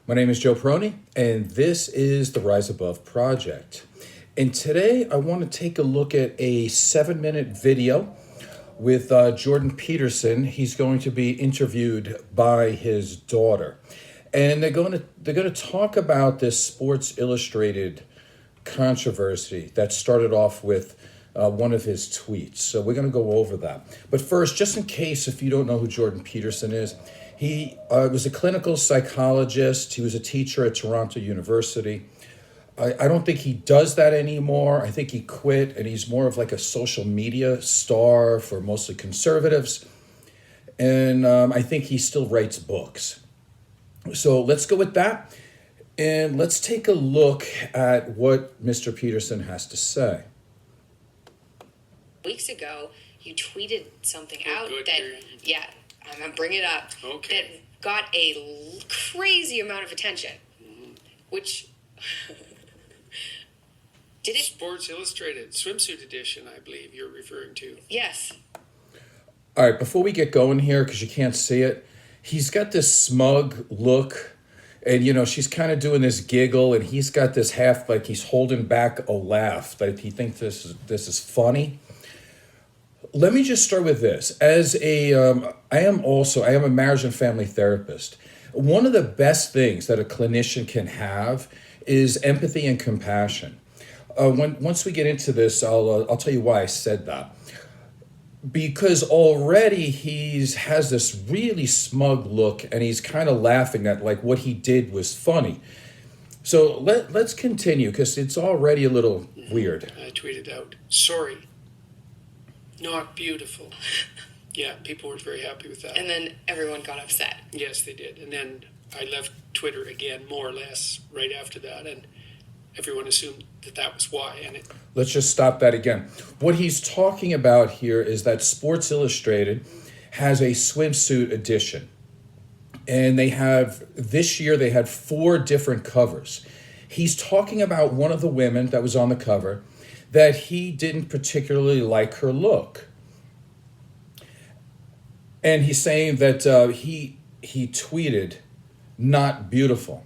My name is Joe Peroni, and this is the Rise Above Project. And today I want to take a look at a 7-minute video with Jordan Peterson. He's going to be interviewed by his daughter. And they're going to talk about this Sports Illustrated controversy that started off with one of his tweets. So we're going to go over that. But first, just in case if you don't know who Jordan Peterson is, he was a clinical psychologist. He was a teacher at Toronto University. I don't think he does that anymore. I think he quit, and he's more of like a social media star for mostly conservatives. And I think he still writes books. So let's go with that, and let's take a look at what Mr. Peterson has to say. Weeks ago, you tweeted something out good, that, Gary. yeah, I'm going to bring it up, Okay. that got a crazy amount of attention, which, did it? Sports Illustrated swimsuit edition, I believe you're referring to. Yes. All right, before we get going here, because you can't see it, he's got this smug look, and, she's kind of doing this giggle, and he's got this half, like he's holding back a laugh, like he thinks this is funny. Let me just start with this. As I am a marriage and family therapist. One of the best things that a clinician can have is empathy and compassion. Once we get into this, I'll tell you why I said that. Because already has this really smug look, and he's kind of laughing at like what he did was funny. So let's continue, because it's already a little weird. I tweeted out, sorry, not beautiful. Yeah, people were very happy with that. And then everyone got upset. Yes, they did. And then I left Twitter again, more or less, right after that, and everyone assumed that was why. And Let's just stop that again. What he's talking about here is that Sports Illustrated has a swimsuit edition. And this year they had 4 different covers. He's talking about one of the women that was on the cover that he didn't particularly like her look. And he's saying that he tweeted, "Not beautiful."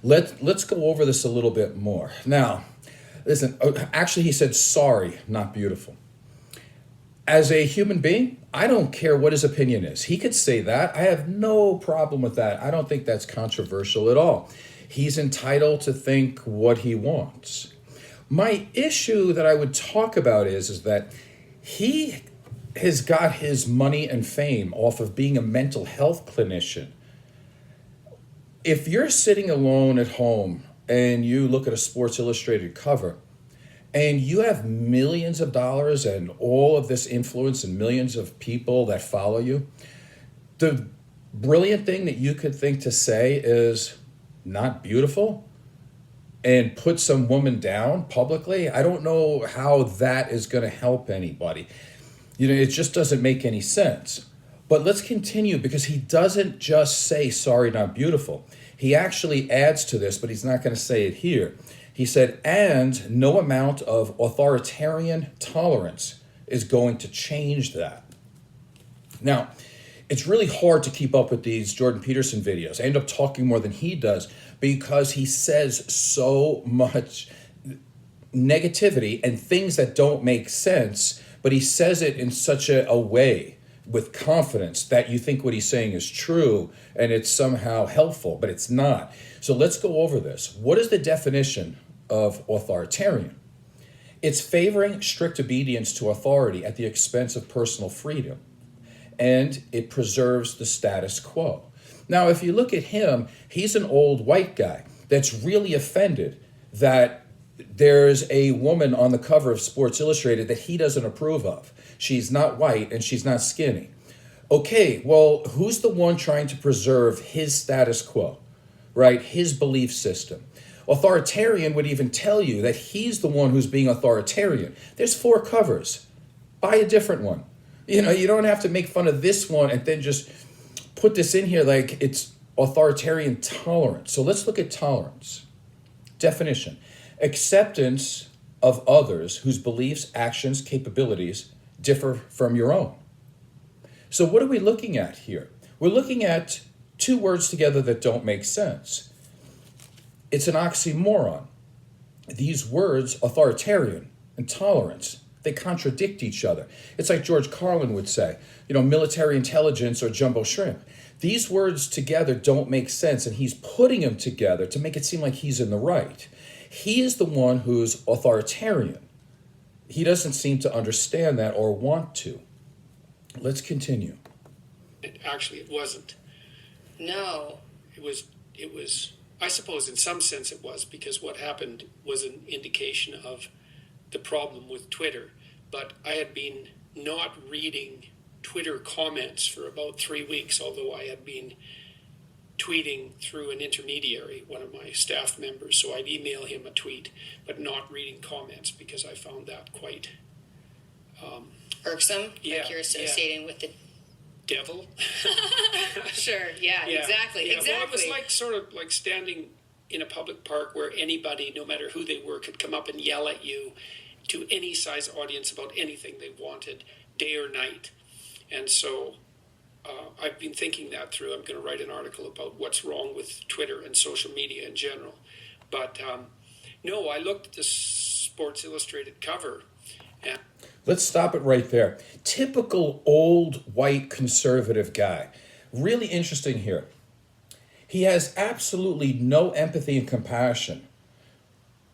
Let's go over this a little bit more. Now, listen, actually he said, "Sorry, not beautiful." As a human being, I don't care what his opinion is. He could say that. I have no problem with that. I don't think that's controversial at all. He's entitled to think what he wants. My issue that I would talk about is that he has got his money and fame off of being a mental health clinician. If you're sitting alone at home and you look at a Sports Illustrated cover and you have millions of dollars and all of this influence and millions of people that follow you, the brilliant thing that you could think to say is not beautiful and put some woman down publicly. I don't know how that is going to help anybody. It just doesn't make any sense. But let's continue, because he doesn't just say, "Sorry, not beautiful." He actually adds to this, but he's not going to say it here. He said, "And no amount of authoritarian tolerance is going to change that." Now, it's really hard to keep up with these Jordan Peterson videos. I end up talking more than he does because he says so much negativity and things that don't make sense, but he says it in such a way with confidence that you think what he's saying is true and it's somehow helpful, but it's not. So let's go over this. What is the definition of authoritarian? It's favoring strict obedience to authority at the expense of personal freedom, and it preserves the status quo. Now, if you look at him, he's an old white guy that's really offended that there's a woman on the cover of Sports Illustrated that he doesn't approve of. She's not white and she's not skinny. Okay, well, who's the one trying to preserve his status quo, right? His belief system. Authoritarian would even tell you that he's the one who's being authoritarian. There's 4 covers. Buy a different one. You don't have to make fun of this one and then just put this in here like it's authoritarian tolerance. So let's look at tolerance. Definition: acceptance of others whose beliefs, actions, capabilities differ from your own. So what are we looking at here? We're looking at 2 words together that don't make sense. It's an oxymoron. These words, authoritarian and tolerance, they contradict each other. It's like George Carlin would say, military intelligence or jumbo shrimp. These words together don't make sense, and he's putting them together to make it seem like he's in the right. He is the one who's authoritarian. He doesn't seem to understand that or want to. Let's continue. It wasn't. No. It was, I suppose in some sense it was, because what happened was an indication of the problem with Twitter. But I had been not reading Twitter comments for about 3 weeks, although I had been tweeting through an intermediary, one of my staff members. So I'd email him a tweet, but not reading comments, because I found that quite Irksome? Yeah, Like you're associating with the... devil. Sure, yeah, exactly. Well, it was like sort of like standing in a public park where anybody, no matter who they were, could come up and yell at you to any size audience about anything they wanted, day or night. And so I've been thinking that through. I'm going to write an article about what's wrong with Twitter and social media in general. But no, I looked at the Sports Illustrated cover. And Let's stop it right there. Typical old white conservative guy. Really interesting here. He has absolutely no empathy and compassion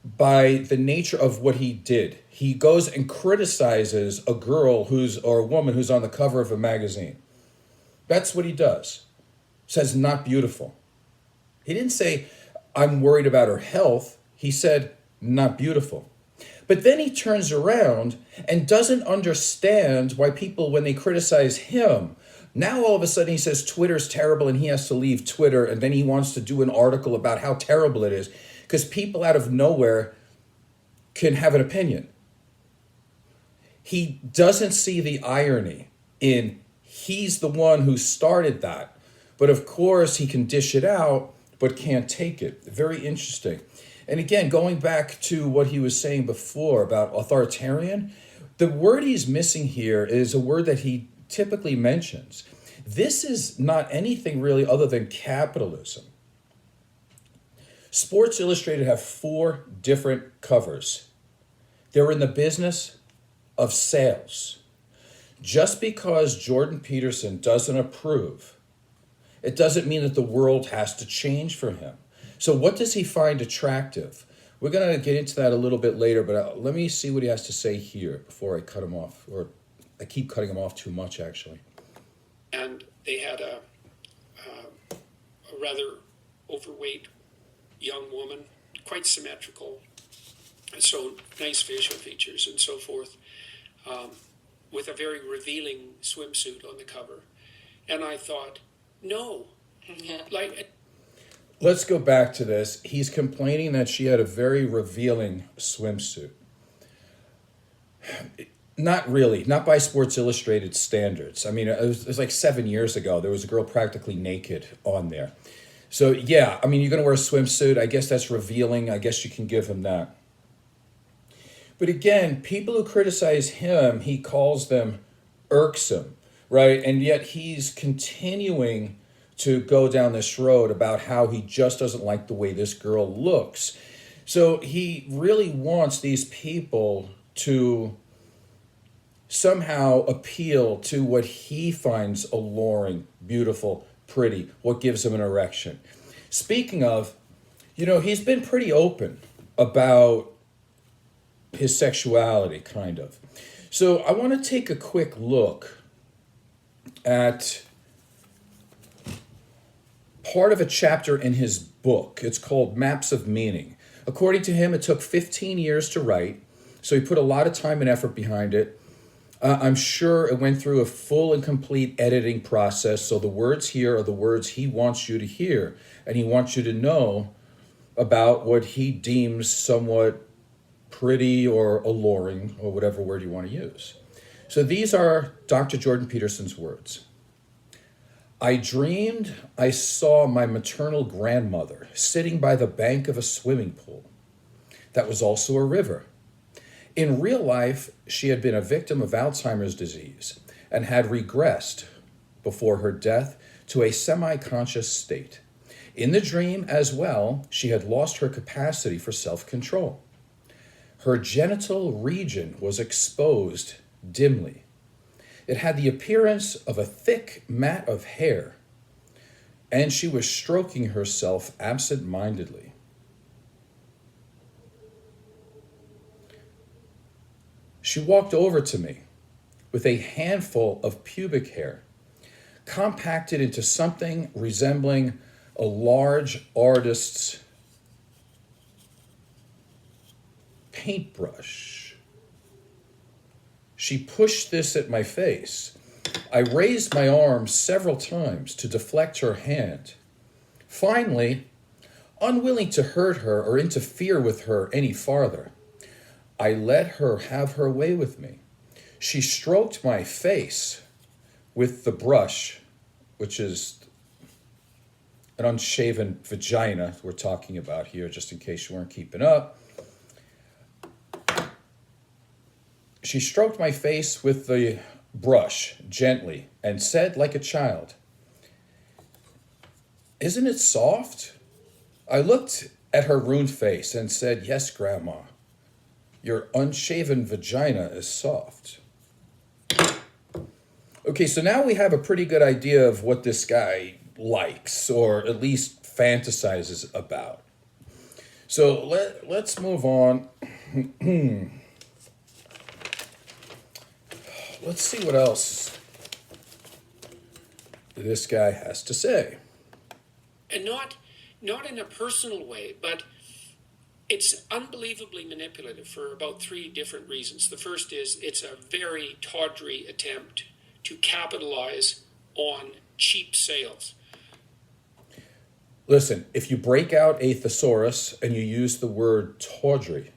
by the nature of what he did. He goes and criticizes a girl or a woman who's on the cover of a magazine. That's what he does. Says not beautiful. He didn't say, I'm worried about her health. He said, not beautiful. But then he turns around and doesn't understand why people, when they criticize him, now all of a sudden he says Twitter's terrible and he has to leave Twitter, and then he wants to do an article about how terrible it is because people out of nowhere can have an opinion. He doesn't see the irony in he's the one who started that. But of course he can dish it out, but can't take it. Very interesting. And again, going back to what he was saying before about authoritarian, the word he's missing here is a word that he typically mentions. This is not anything really other than capitalism. Sports Illustrated have 4 different covers. They're in the business of sales. Just because Jordan Peterson doesn't approve, it doesn't mean that the world has to change for him. So what does he find attractive? We're going to get into that a little bit later, but let me see what he has to say here before I cut him off, or I keep cutting him off too much, actually. And they had a rather overweight young woman, quite symmetrical, so nice facial features and so forth, with a very revealing swimsuit on the cover. And I thought, no, like... Let's go back to this. He's complaining that she had a very revealing swimsuit. Not really, not by Sports Illustrated standards. I mean, it was like 7 years ago. There was a girl practically naked on there. So yeah, I mean, you're going to wear a swimsuit. I guess that's revealing. I guess you can give him that. But again, people who criticize him, he calls them irksome, right? And yet he's continuing to go down this road about how he just doesn't like the way this girl looks. So he really wants these people to somehow appeal to what he finds alluring, beautiful, pretty, what gives him an erection. Speaking of, he's been pretty open about his sexuality, kind of. So I want to take a quick look at part of a chapter in his book. It's called Maps of Meaning. According to him, it took 15 years to write, so he put a lot of time and effort behind it. I'm sure it went through a full and complete editing process, so the words here are the words he wants you to hear, and he wants you to know about what he deems somewhat pretty or alluring, or whatever word you want to use. So these are Dr. Jordan Peterson's words. I dreamed I saw my maternal grandmother sitting by the bank of a swimming pool that was also a river. In real life, she had been a victim of Alzheimer's disease and had regressed before her death to a semi-conscious state. In the dream as well, she had lost her capacity for self-control. Her genital region was exposed dimly. It had the appearance of a thick mat of hair, and she was stroking herself absent-mindedly. She walked over to me with a handful of pubic hair, compacted into something resembling a large artist's paintbrush. She pushed this at my face. I raised my arm several times to deflect her hand. Finally, unwilling to hurt her or interfere with her any farther, I let her have her way with me. She stroked my face with the brush, which is an unshaven vagina we're talking about here, just in case you weren't keeping up. She stroked my face with the brush gently and said like a child, "Isn't it soft?" I looked at her ruined face and said, "Yes, Grandma, your unshaven vagina is soft." Okay, so now we have a pretty good idea of what this guy likes, or at least fantasizes about. So let's move on. Let's see what else this guy has to say. And not in a personal way, but it's unbelievably manipulative for about three different reasons. The first is it's a very tawdry attempt to capitalize on cheap sales. Listen, if you break out a thesaurus and you use the word tawdry,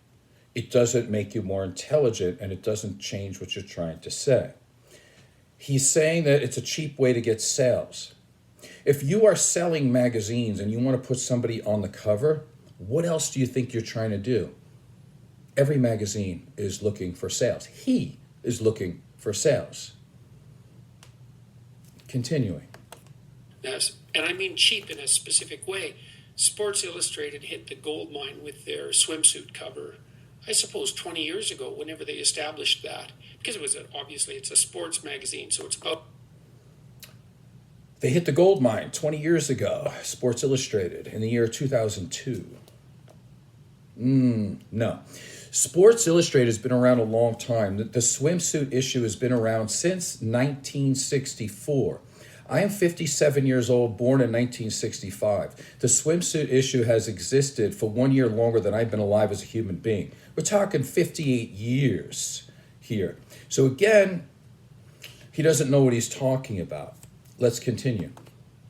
it doesn't make you more intelligent and it doesn't change what you're trying to say. He's saying that it's a cheap way to get sales. If you are selling magazines and you want to put somebody on the cover, what else do you think you're trying to do? Every magazine is looking for sales. He is looking for sales. Continuing. Yes, and I mean cheap in a specific way. Sports Illustrated hit the gold mine with their swimsuit cover, I suppose 20 years ago, whenever they established that. Because it was obviously it's a sports magazine, so it's about... They hit the gold mine 20 years ago, Sports Illustrated, in the year 2002. No. Sports Illustrated has been around a long time. The swimsuit issue has been around since 1964. I am 57 years old, born in 1965. The swimsuit issue has existed for 1 year longer than I've been alive as a human being. We're talking 58 years here. So again, he doesn't know what he's talking about. Let's continue.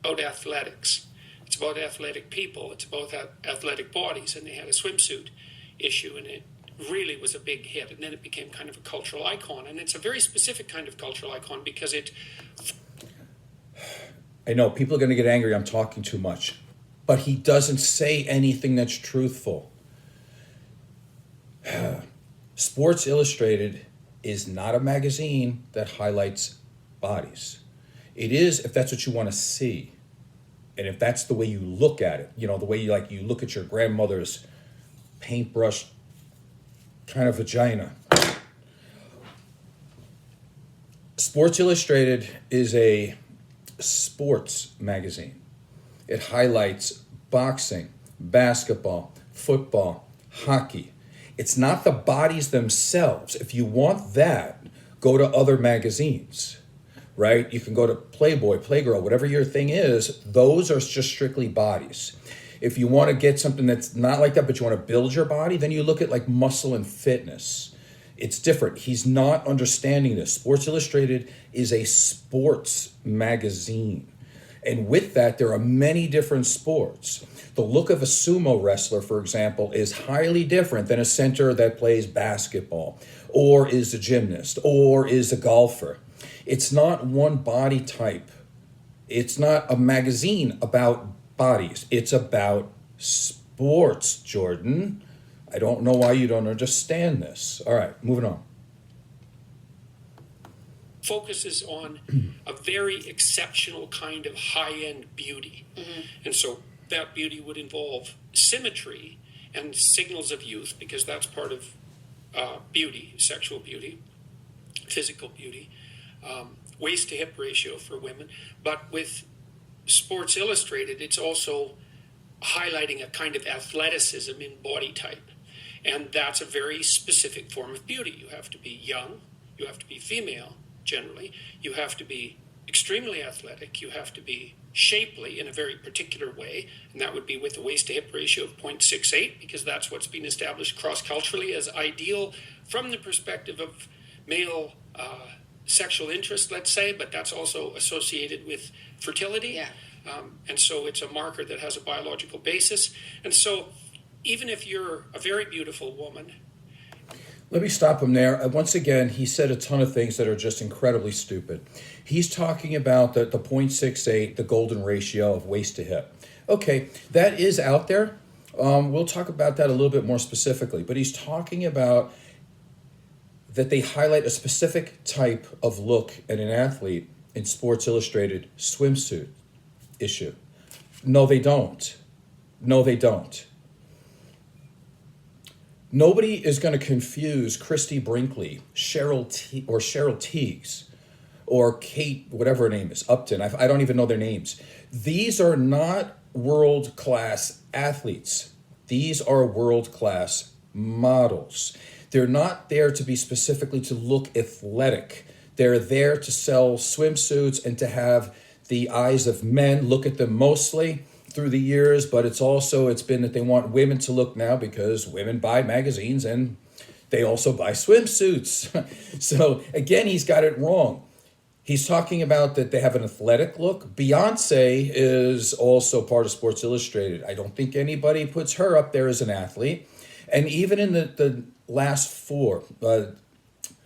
About athletics. It's about athletic people. It's about athletic bodies. And they had a swimsuit issue, and it really was a big hit. And then it became kind of a cultural icon. And it's a very specific kind of cultural icon because it... I know people are going to get angry. I'm talking too much. But he doesn't say anything that's truthful. Sports Illustrated is not a magazine that highlights bodies. It is if that's what you want to see. And if that's the way you look at it, you know, the way you look at your grandmother's paintbrush kind of vagina. Sports Illustrated is a sports magazine. It highlights boxing, basketball, football, hockey. It's not the bodies themselves. If you want that, go to other magazines, right? You can go to Playboy, Playgirl, whatever your thing is. Those are just strictly bodies. If you want to get something that's not like that, but you want to build your body, then you look at like Muscle and Fitness. It's different. He's not understanding this. Sports Illustrated is a sports magazine. And with that, there are many different sports. The look of a sumo wrestler, for example, is highly different than a center that plays basketball, or is a gymnast, or is a golfer. It's not one body type. It's not a magazine about bodies. It's about sports, Jordan. I don't know why you don't understand this. All right, moving on. Focuses on a very exceptional kind of high-end beauty. Mm-hmm. And so that beauty would involve symmetry and signals of youth, because that's part of beauty, sexual beauty, physical beauty, waist to hip ratio for women. But with Sports Illustrated, it's also highlighting a kind of athleticism in body type. And that's a very specific form of beauty. You have to be young, you have to be female, generally, you have to be extremely athletic, you have to be shapely in a very particular way, and that would be with a waist to hip ratio of 0.68, because that's what's been established cross-culturally as ideal from the perspective of male sexual interest, let's say, but that's also associated with fertility. Yeah. And so it's a marker that has a biological basis. And so even if you're a very beautiful woman. Let me stop him there. Once again, he said a ton of things that are just incredibly stupid. He's talking about the 0.68, the golden ratio of waist to hip. Okay, that is out there. We'll talk about that a little bit more specifically. But he's talking about that they highlight a specific type of look in an athlete in Sports Illustrated swimsuit issue. No, they don't. No, they don't. Nobody is going to confuse Christy Brinkley, Cheryl Teagues, or Kate, whatever her name is, Upton. I don't even know their names. These are not world-class athletes. These are world-class models. They're not there to be specifically to look athletic. They're there to sell swimsuits and to have the eyes of men look at them mostly through the years, but it's been that they want women to look now because women buy magazines and they also buy swimsuits. So again, he's got it wrong. He's talking about that they have an athletic look. Beyonce is also part of Sports Illustrated. I don't think anybody puts her up there as an athlete. And even in the last four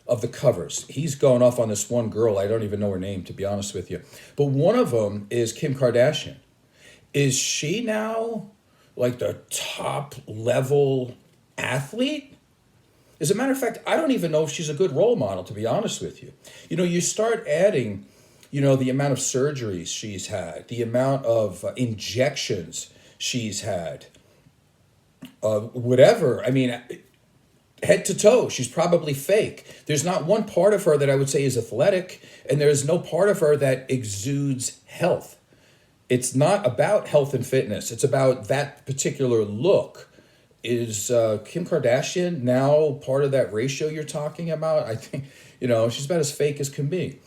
of the covers, he's going off on this one girl. I don't even know her name, to be honest with you. But one of them is Kim Kardashian. Is she now like the top level athlete? As a matter of fact, I don't even know if she's a good role model, to be honest with you. You know, you start adding, the amount of surgeries she's had, the amount of injections she's had, whatever. I mean, head to toe, she's probably fake. There's not one part of her that I would say is athletic, and there's no part of her that exudes health. It's not about health and fitness. It's about that particular look. Is Kim Kardashian now part of that ratio you're talking about? I think, she's about as fake as can be.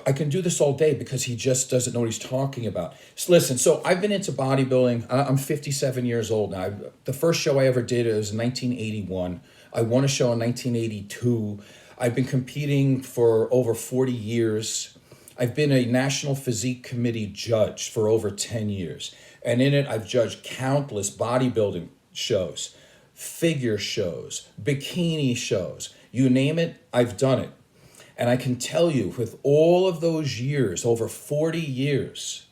I can do this all day because he just doesn't know what he's talking about. So listen, so I've been into bodybuilding. I'm 57 years old now. The first show I ever did was in 1981. I won a show in 1982. I've been competing for over 40 years. I've been a National Physique Committee judge for over 10 years. And in it, I've judged countless bodybuilding shows, figure shows, bikini shows. You name it, I've done it. And I can tell you, with all of those years, over 40 years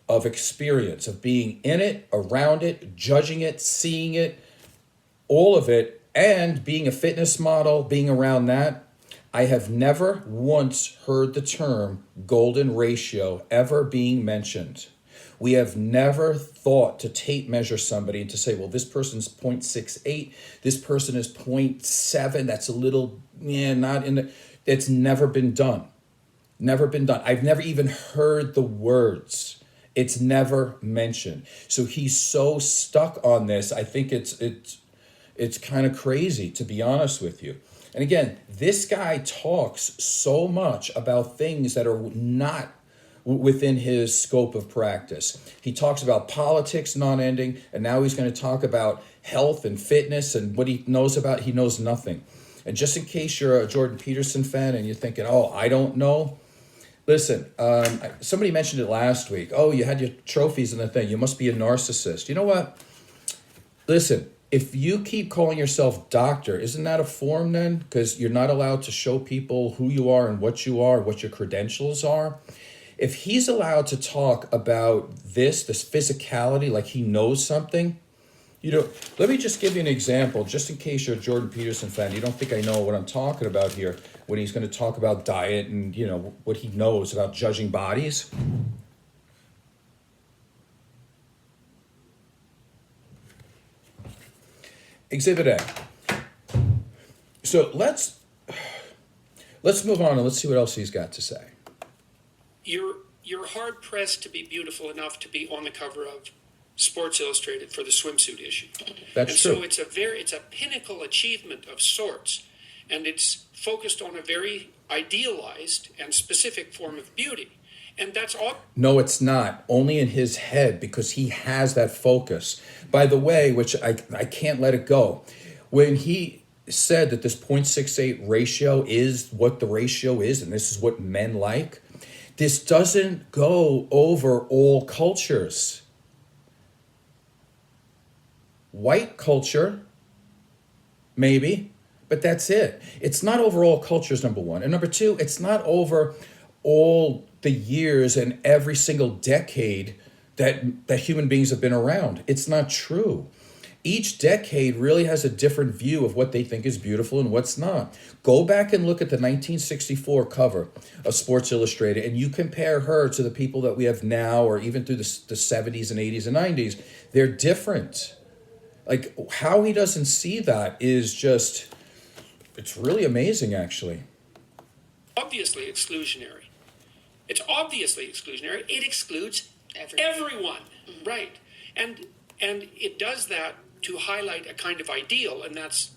of experience of being in it, around it, judging it, seeing it, all of it, and being a fitness model, being around that, I have never once heard the term golden ratio ever being mentioned. We have never thought to tape measure somebody and to say, well, this person's 0.68, this person is 0.7, that's a little, not in the, it's never been done. Never been done. I've never even heard the words. It's never mentioned. So he's so stuck on this. I think it's kind of crazy, to be honest with you. And again, this guy talks so much about things that are not within his scope of practice. He talks about politics non-ending, and now he's going to talk about health and fitness and what he knows about. He knows nothing. And just in case you're a Jordan Peterson fan and you're thinking, oh, I don't know. Listen, somebody mentioned it last week. Oh, you had your trophies and the thing. You must be a narcissist. You know what? Listen. If you keep calling yourself doctor, isn't that a form then? Because you're not allowed to show people who you are and what your credentials are. If he's allowed to talk about this physicality, like he knows something, let me just give you an example, just in case you're a Jordan Peterson fan. You don't think I know what I'm talking about here when he's going to talk about diet and, what he knows about judging bodies. Exhibit A. So let's move on and let's see what else he's got to say. You're hard pressed to be beautiful enough to be on the cover of Sports Illustrated for the swimsuit issue. That's true. So it's a pinnacle achievement of sorts, and it's focused on a very idealized and specific form of beauty. And that's all. No, it's not. Only in his head, because he has that focus. By the way, which I can't let it go. When he said that this 0.68 ratio is what the ratio is, and this is what men like, this doesn't go over all cultures. White culture, maybe, but that's it. It's not over all cultures, number one. And number two, it's not over all the years and every single decade that human beings have been around. It's not true. Each decade really has a different view of what they think is beautiful and what's not. Go back and look at the 1964 cover of Sports Illustrated, and you compare her to the people that we have now, or even through the 70s and 80s and 90s. They're different. Like, how he doesn't see that is just, it's really amazing, actually. Obviously exclusionary. It's obviously exclusionary. It excludes everyone. Mm-hmm. Right. And it does that to highlight a kind of ideal, and that's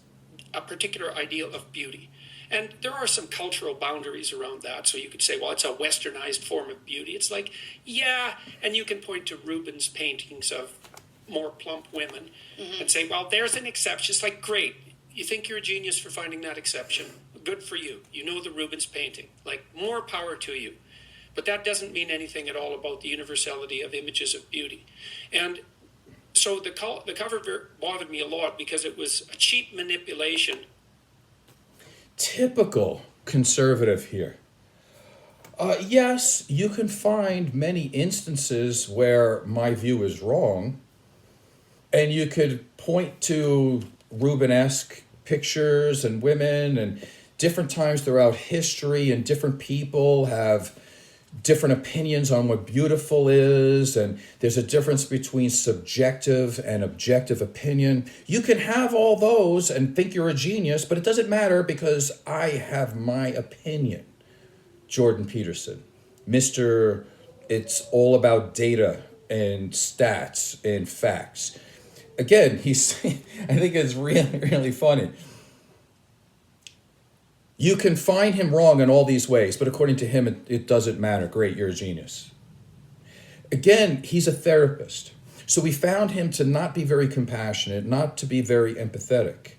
a particular ideal of beauty. And there are some cultural boundaries around that. So you could say, well, it's a westernized form of beauty. It's like, yeah, and you can point to Rubens' paintings of more plump women and say, well, there's an exception. It's like, great. You think you're a genius for finding that exception. Good for you. You know the Rubens painting. Like, more power to you. But that doesn't mean anything at all about the universality of images of beauty. And so the cover bothered me a lot because it was a cheap manipulation. Typical conservative here. Yes, you can find many instances where my view is wrong, and you could point to Rubenesque pictures and women and different times throughout history, and different people have different opinions on what beautiful is, and there's a difference between subjective and objective opinion. You can have all those and think you're a genius, but it doesn't matter because I have my opinion. Jordan Peterson, Mr. It's all about data and stats and facts. Again, I think it's really, really funny. You can find him wrong in all these ways, but according to him, it doesn't matter. Great, you're a genius. Again, he's a therapist. So we found him to not be very compassionate, not to be very empathetic.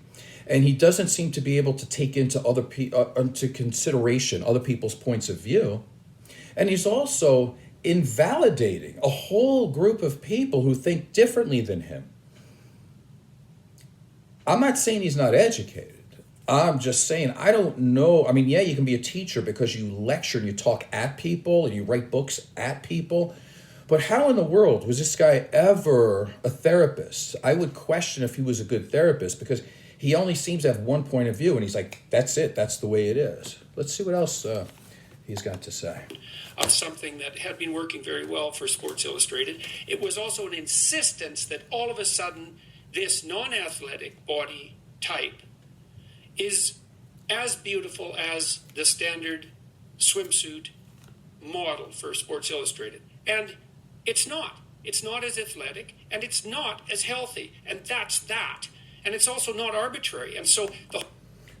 And he doesn't seem to be able to take into consideration other people's points of view. And he's also invalidating a whole group of people who think differently than him. I'm not saying he's not educated. I'm just saying, I don't know. I mean, yeah, you can be a teacher because you lecture and you talk at people and you write books at people. But how in the world was this guy ever a therapist? I would question if he was a good therapist, because he only seems to have one point of view, and he's like, that's it. That's the way it is. Let's see what else he's got to say. Of something that had been working very well for Sports Illustrated. It was also an insistence that all of a sudden this non-athletic body type is as beautiful as the standard swimsuit model for Sports Illustrated. And it's not. It's not as athletic, and it's not as healthy. And that's that. And it's also not arbitrary. And so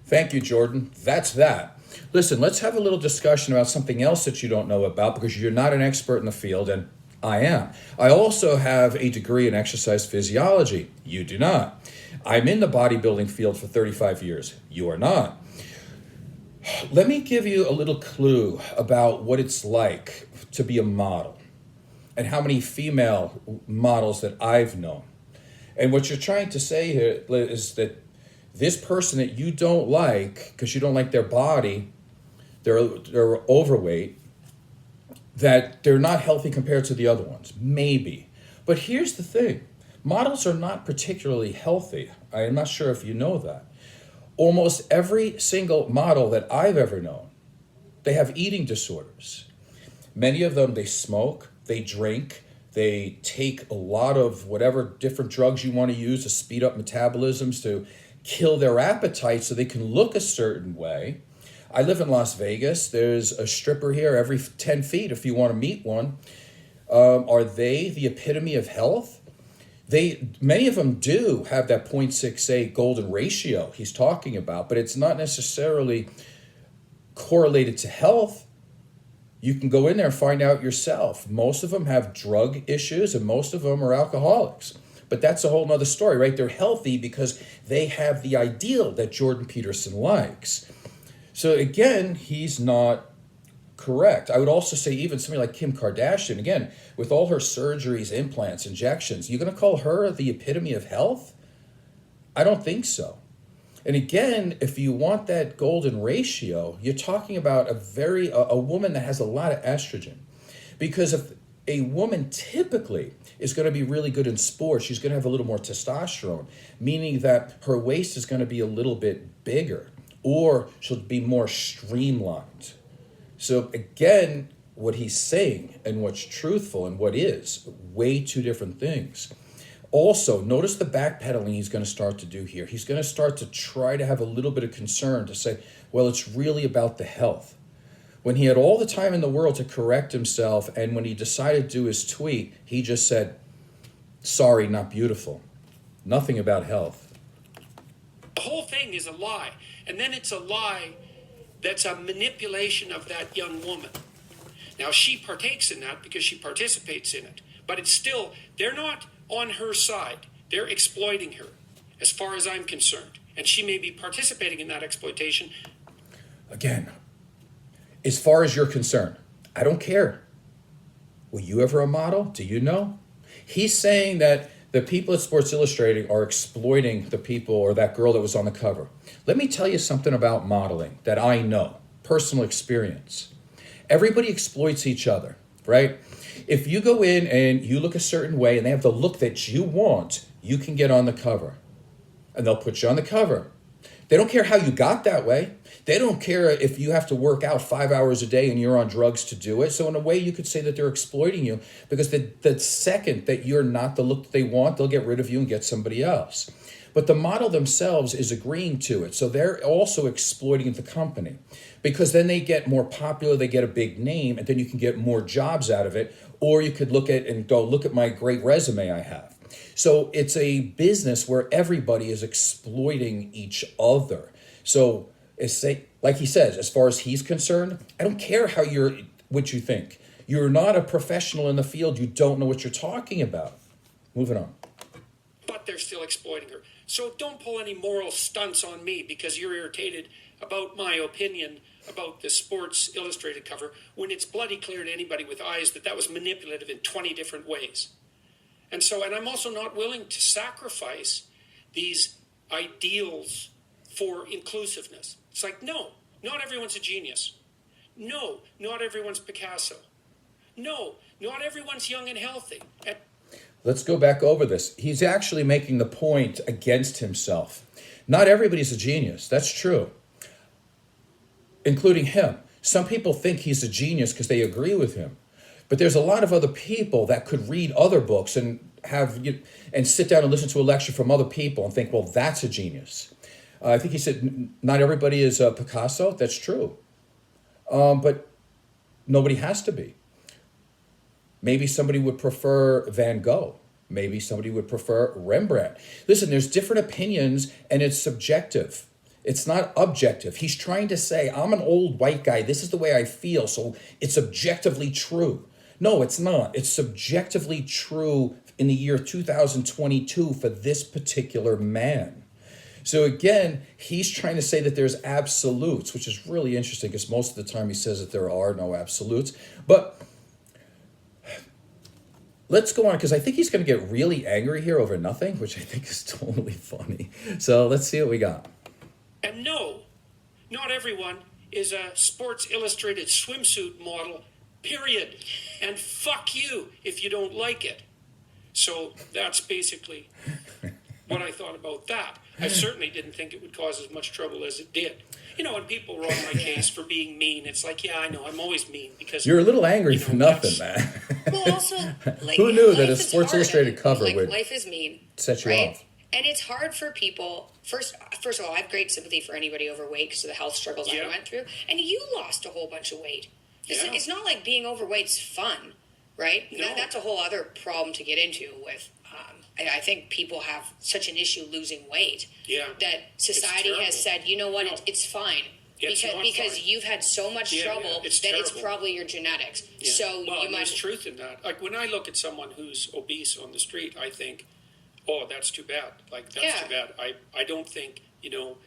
Thank you, Jordan. That's that. Listen, let's have a little discussion about something else that you don't know about, because you're not an expert in the field, and I am. I also have a degree in exercise physiology. You do not. I'm in the bodybuilding field for 35 years. You are not. Let me give you a little clue about what it's like to be a model and how many female models that I've known. And what you're trying to say here is that this person that you don't like, because you don't like their body, they're overweight, that they're not healthy compared to the other ones. Maybe. But here's the thing. Models are not particularly healthy. I am not sure if you know that. Almost every single model that I've ever known, they have eating disorders. Many of them, they smoke, they drink, They take a lot of whatever different drugs you want to use to speed up metabolisms to kill their appetite so they can look a certain way. I live in Las Vegas. There's a stripper here every 10 feet if you want to meet one. Are they the epitome of health? Many of them do have that 0.68 golden ratio he's talking about, but it's not necessarily correlated to health. You can go in there and find out yourself. Most of them have drug issues and most of them are alcoholics. But that's a whole nother story, right? They're healthy because they have the ideal that Jordan Peterson likes. So again, he's not correct. I would also say even somebody like Kim Kardashian, again, with all her surgeries, implants, injections, you're going to call her the epitome of health? I don't think so. And again, if you want that golden ratio, you're talking about a woman that has a lot of estrogen. Because if a woman typically is going to be really good in sports, she's going to have a little more testosterone, meaning that her waist is going to be a little bit bigger, or she'll be more streamlined. So again, what he's saying and what's truthful and what is way two different things. Also, notice the backpedaling he's going to start to do here. He's going to start to try to have a little bit of concern to say, well, it's really about the health. When he had all the time in the world to correct himself, and when he decided to do his tweet, he just said, sorry, not beautiful. Nothing about health. The whole thing is a lie. And then it's a lie that's a manipulation of that young woman. Now, she partakes in that because she participates in it. But it's still, they're not on her side. They're exploiting her, as far as I'm concerned. And she may be participating in that exploitation. Again, as far as you're concerned, I don't care. Were you ever a model? Do you know? He's saying that the people at Sports Illustrated are exploiting the people or that girl that was on the cover. Let me tell you something about modeling that I know, personal experience. Everybody exploits each other, right? If you go in and you look a certain way and they have the look that you want, you can get on the cover. And they'll put you on the cover. They don't care how you got that way. They don't care if you have to work out 5 hours a day and you're on drugs to do it. So in a way, you could say that they're exploiting you because the second that you're not the look they want, they'll get rid of you and get somebody else. But the model themselves is agreeing to it. So they're also exploiting the company because then they get more popular, they get a big name, and then you can get more jobs out of it. Or you could look at my great resume I have. So it's a business where everybody is exploiting each other. So like he says, as far as he's concerned, I don't care what you think. You're not a professional in the field. You don't know what you're talking about. Moving on. But they're still exploiting her. So don't pull any moral stunts on me because you're irritated about my opinion about the Sports Illustrated cover when it's bloody clear to anybody with eyes that was manipulative in 20 different ways. And I'm also not willing to sacrifice these ideals for inclusiveness. It's like, no, not everyone's a genius. No, not everyone's Picasso. No, not everyone's young and healthy. Let's go back over this. He's actually making the point against himself. Not everybody's a genius. That's true, including him. Some people think he's a genius because they agree with him. But there's a lot of other people that could read other books and sit down and listen to a lecture from other people and think, well, that's a genius. I think he said not everybody is a Picasso. That's true. But nobody has to be. Maybe somebody would prefer Van Gogh. Maybe somebody would prefer Rembrandt. Listen, there's different opinions and it's subjective. It's not objective. He's trying to say, I'm an old white guy. This is the way I feel. So it's objectively true. No, it's not. It's subjectively true in the year 2022 for this particular man. So again, he's trying to say that there's absolutes, which is really interesting because most of the time he says that there are no absolutes. But let's go on because I think he's going to get really angry here over nothing, which I think is totally funny. So let's see what we got. And no, not everyone is a Sports Illustrated swimsuit model, period. And fuck you if you don't like it. So that's basically what I thought about that. I certainly didn't think it would cause as much trouble as it did. You know, when people were on my case for being mean, it's like, yeah, I know, I'm always mean because You're a little angry you know, for nothing, that's- man. Well, also, like, Who knew that life a is Sports hard, Illustrated and, cover like, would life is mean, set you right? off? And it's hard for people. First of all, I have great sympathy for anybody overweight because of the health struggles Yeah. I went through. And you lost a whole bunch of weight. Yeah. It's not like being overweight's fun, right? No. That's a whole other problem to get into with. I think people have such an issue losing weight Yeah. that society terrible. has said, you know what, No. it's fine. It's not because fine. you've had so much Yeah, trouble yeah, it's that it's terrible. probably your genetics. Yeah. So well, you there's might. truth in that. Like when I look at someone who's obese on the street, I think, oh, that's too bad. Like that's Yeah. too bad. I don't think, you know,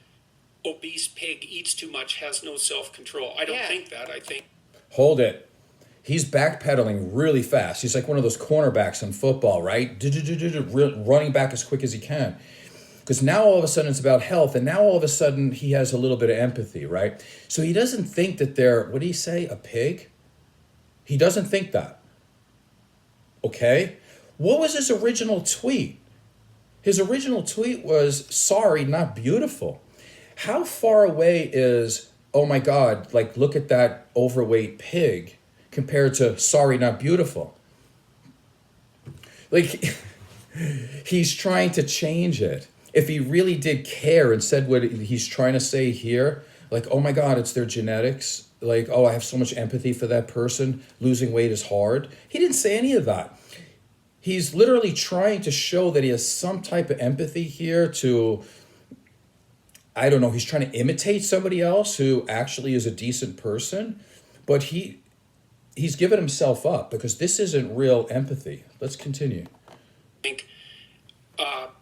obese pig eats too much, has no self-control. I don't Yeah. think that. I think Hold it. He's backpedaling really fast. He's like one of those cornerbacks in football, right? Running back as quick as he can. Because now all of a sudden it's about health, and now all of a sudden he has a little bit of empathy, right? So he doesn't think that they're, what did he say, a pig? He doesn't think that. Okay? What was his original tweet? His original tweet was, sorry, not beautiful. How far away is, oh my God, like look at that overweight pig compared to sorry, not beautiful? Like, he's trying to change it. If he really did care and said what he's trying to say here, like, oh my God, it's their genetics. Like, oh, I have so much empathy for that person. Losing weight is hard. He didn't say any of that. He's literally trying to show that he has some type of empathy here to, I don't know, he's trying to imitate somebody else who actually is a decent person. But he's given himself up because this isn't real empathy. Let's continue.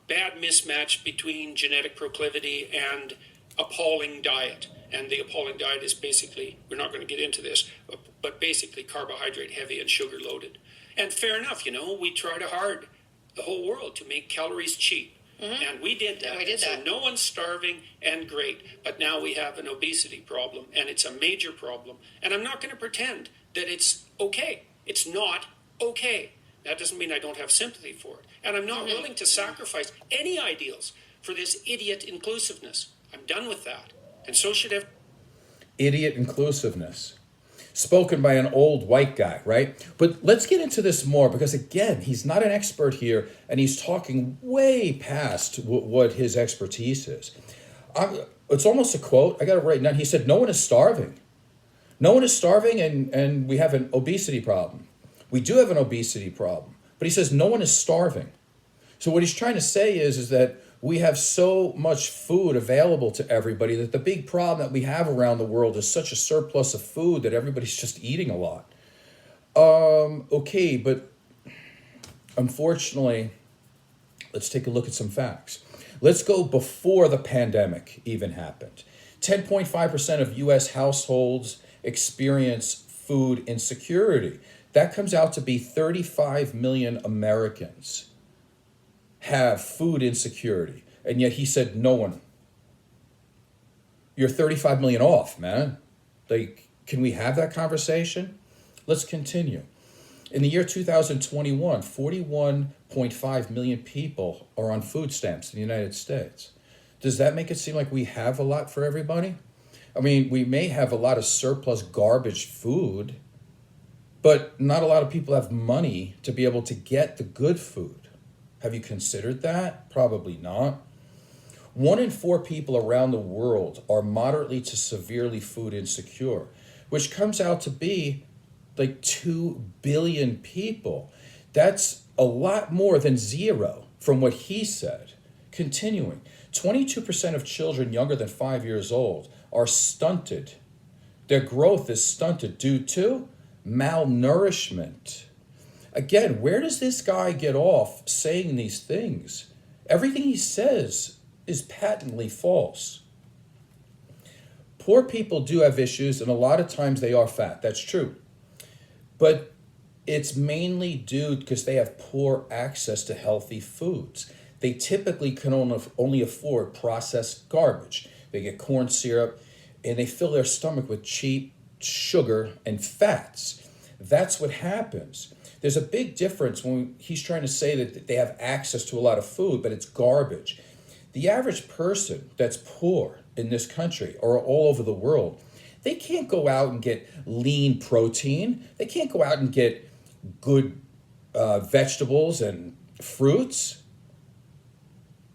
bad mismatch between genetic proclivity and appalling diet. And the appalling diet is basically, we're not going to get into this, but basically carbohydrate heavy and sugar loaded. And fair enough, you know, we tried hard, the whole world, to make calories cheap. Mm-hmm. And we did that. We did that. So no one's starving and great. But now we have an obesity problem, and it's a major problem. And I'm not going to pretend that it's okay. It's not okay. That doesn't mean I don't have sympathy for it. And I'm not willing to sacrifice any ideals for this idiot inclusiveness. I'm done with that. And so should everyone. Idiot inclusiveness. Spoken by an old white guy, right? But let's get into this more because, again, he's not an expert here and he's talking way past what his expertise is. It's almost a quote. I got it right now. He said, no one is starving. No one is starving and we have an obesity problem. We do have an obesity problem. But he says no one is starving. So what he's trying to say is that we have so much food available to everybody that the big problem that we have around the world is such a surplus of food that everybody's just eating a lot. Okay, but unfortunately, let's take a look at some facts. Let's go before the pandemic even happened. 10.5% of U.S. households experience food insecurity. That comes out to be 35 million Americans have food insecurity. And yet he said, no one. You're 35 million off, man. Like, can we have that conversation? Let's continue. In the year 2021, 41.5 million people are on food stamps in the United States. Does that make it seem like we have a lot for everybody? I mean, we may have a lot of surplus garbage food, but not a lot of people have money to be able to get the good food. Have you considered that? Probably not. 1 in 4 people around the world are moderately to severely food insecure, which comes out to be like 2 billion people. That's a lot more than zero from what he said. Continuing, 22% of children younger than 5 years old are stunted. Their growth is stunted due to malnourishment. Again, where does this guy get off saying these things? Everything he says is patently false. Poor people do have issues, and a lot of times they are fat. That's true. But it's mainly due because they have poor access to healthy foods. They typically can only afford processed garbage. They get corn syrup, and they fill their stomach with cheap sugar and fats. That's what happens. There's a big difference when he's trying to say that they have access to a lot of food, but it's garbage. The average person that's poor in this country or all over the world, they can't go out and get lean protein. They can't go out and get good vegetables and fruits.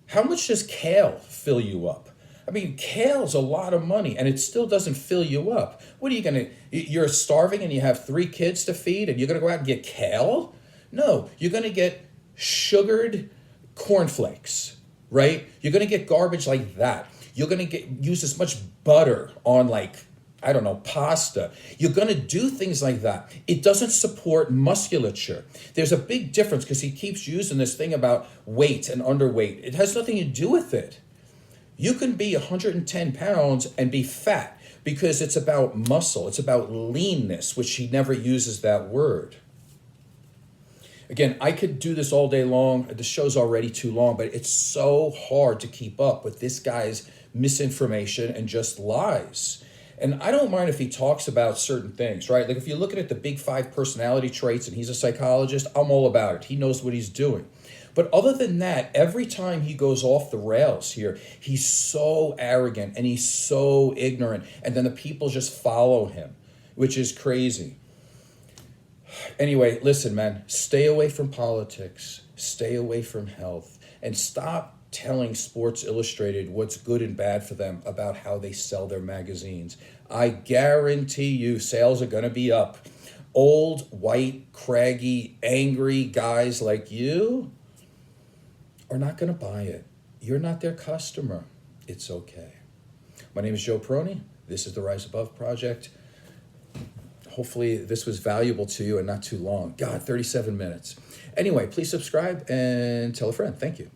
How much does kale fill you up? I mean, kale's a lot of money and it still doesn't fill you up. What are you going to, you're starving and you have 3 kids to feed and you're going to go out and get kale? No, you're going to get sugared cornflakes, right? You're going to get garbage like that. You're going to use as much butter on I don't know, pasta. You're going to do things like that. It doesn't support musculature. There's a big difference because he keeps using this thing about weight and underweight. It has nothing to do with it. You can be 110 pounds and be fat because it's about muscle. It's about leanness, which he never uses that word. Again, I could do this all day long. The show's already too long, but it's so hard to keep up with this guy's misinformation and just lies. And I don't mind if he talks about certain things, right? Like if you're looking at the big 5 personality traits and he's a psychologist, I'm all about it. He knows what he's doing. But other than that, every time he goes off the rails here, he's so arrogant and he's so ignorant. And then the people just follow him, which is crazy. Anyway, listen, man, stay away from politics, stay away from health, and stop telling Sports Illustrated what's good and bad for them about how they sell their magazines. I guarantee you sales are going to be up. Old, white, craggy, angry guys like you are not going to buy it. You're not their customer. It's okay. My name is Joe Peroni. This is the Rise Above Project. Hopefully this was valuable to you and not too long. God, 37 minutes. Anyway, please subscribe and tell a friend. Thank you.